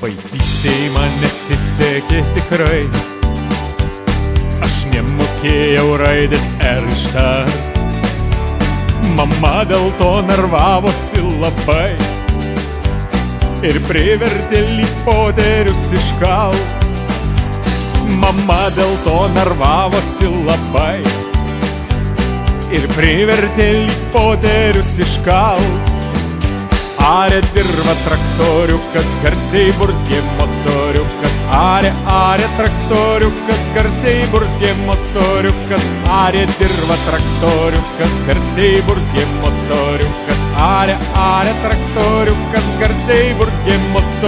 Vaikystėj man nesisekė tikrai, aš nemokėjau raidės R ištart. Mama dėl to nervavosi labai ir privertė lyg poterius iškalt. Mama dėl to nervavosi labai ir privertė lyg poterius iškalt. Arė dirva traktoriukas, garsiai burzgė motoriukas. Arė traktoriukas, garsiai burzgė motoriukas. Arė dirva traktoriukas, garsiai burzgė motoriukas. Arė traktoriukas, garsiai burzgė motoriukas.